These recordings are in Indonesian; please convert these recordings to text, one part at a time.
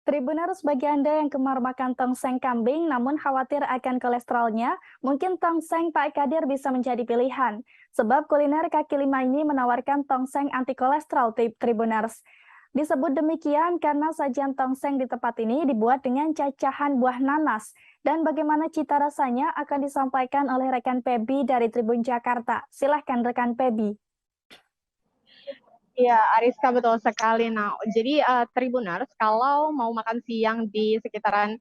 Tribuners bagi Anda yang gemar makan tongseng kambing namun khawatir akan kolesterolnya, mungkin tongseng Pak Kadir bisa menjadi pilihan. Sebab kuliner kaki lima ini menawarkan tongseng anti kolesterol Tribuners. Disebut demikian karena sajian tongseng di tempat ini dibuat dengan cacahan buah nanas. Dan bagaimana cita rasanya akan disampaikan oleh rekan Pebi dari Tribun Jakarta. Silahkan rekan Pebi. Iya, Ariska betul sekali. Nah, jadi Tribuners kalau mau makan siang di sekitaran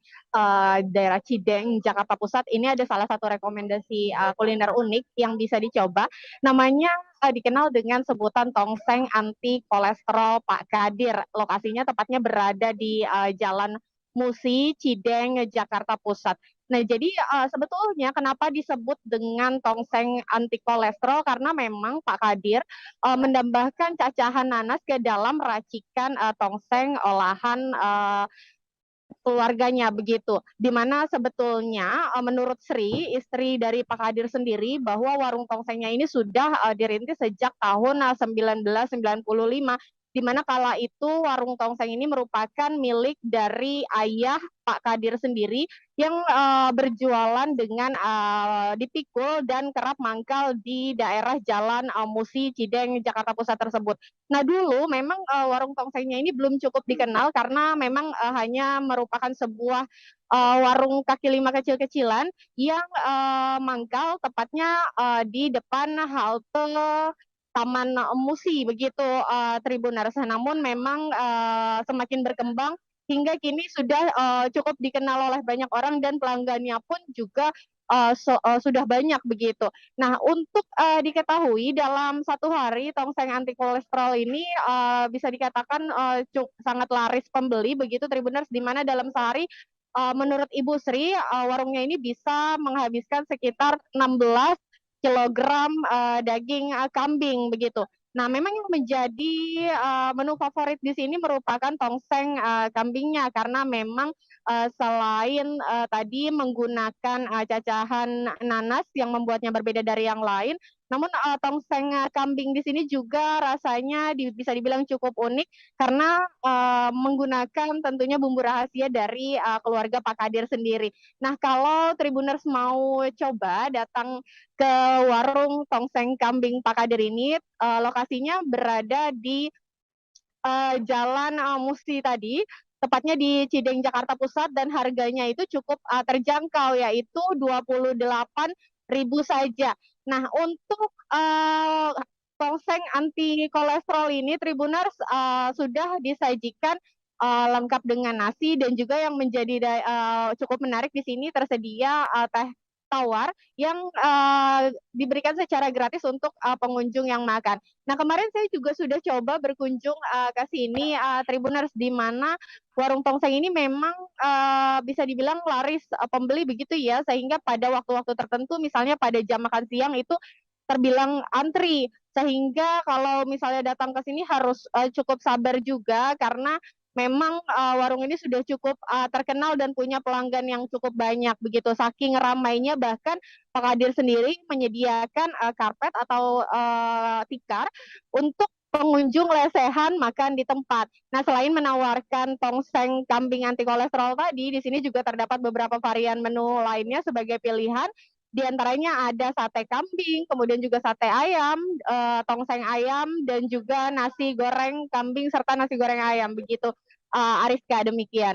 daerah Cideng, Jakarta Pusat, ini ada salah satu rekomendasi kuliner unik yang bisa dicoba. Namanya dikenal dengan sebutan tongseng anti kolesterol Pak Kadir. Lokasinya tepatnya berada di Jalan Musi, Cideng, Jakarta Pusat. Nah, jadi sebetulnya kenapa disebut dengan tongseng anti kolesterol karena memang Pak Kadir menambahkan cacahan nanas ke dalam racikan tongseng olahan keluarganya begitu. Dimana sebetulnya menurut Sri, istri dari Pak Kadir sendiri, bahwa warung tongsengnya ini sudah dirintis sejak tahun 1995, di mana kala itu warung tongseng ini merupakan milik dari ayah Pak Kadir sendiri yang berjualan dengan dipikul dan kerap mangkal di daerah Jalan Musi Cideng Jakarta Pusat tersebut. Nah, dulu memang warung tongsengnya ini belum cukup dikenal karena memang hanya merupakan sebuah warung kaki lima kecil-kecilan yang mangkal tepatnya di depan halte Taman Musi begitu, Tribuners. Namun memang semakin berkembang hingga kini sudah cukup dikenal oleh banyak orang dan pelanggannya pun juga sudah banyak begitu. Nah, untuk diketahui dalam satu hari tongseng anti kolesterol ini bisa dikatakan sangat laris pembeli begitu, Tribuners, di mana dalam sehari menurut Ibu Sri warungnya ini bisa menghabiskan sekitar 16 kilogram daging kambing begitu. Nah, memang yang menjadi menu favorit di sini merupakan tongseng kambingnya karena memang selain tadi menggunakan cacahan nanas yang membuatnya berbeda dari yang lain, namun tongseng kambing di sini juga rasanya bisa dibilang cukup unik karena menggunakan tentunya bumbu rahasia dari keluarga Pak Kadir sendiri. Nah, kalau Tribuners mau coba datang ke warung tongseng kambing Pak Kadir ini, lokasinya berada di Jalan Musi tadi, tepatnya di Cideng Jakarta Pusat, dan harganya itu cukup terjangkau, yaitu 28.000 saja. Nah, untuk tongseng anti kolesterol ini, Tribuners, sudah disajikan lengkap dengan nasi, dan juga yang menjadi cukup menarik di sini tersedia teh tawar yang diberikan secara gratis untuk pengunjung yang makan. Nah, kemarin saya juga sudah coba berkunjung ke sini, Tribuners, di mana warung tongseng ini memang bisa dibilang laris pembeli begitu ya, sehingga pada waktu-waktu tertentu, misalnya pada jam makan siang itu terbilang antri, sehingga kalau misalnya datang ke sini harus cukup sabar juga karena memang warung ini sudah cukup terkenal dan punya pelanggan yang cukup banyak begitu. Saking ramainya bahkan Pak Kadir sendiri menyediakan karpet atau tikar untuk pengunjung lesehan makan di tempat. Nah, selain menawarkan tongseng kambing anti kolesterol tadi, di sini juga terdapat beberapa varian menu lainnya sebagai pilihan. Di antaranya ada sate kambing, kemudian juga sate ayam, tongseng ayam, dan juga nasi goreng kambing serta nasi goreng ayam begitu. Ariska, demikian.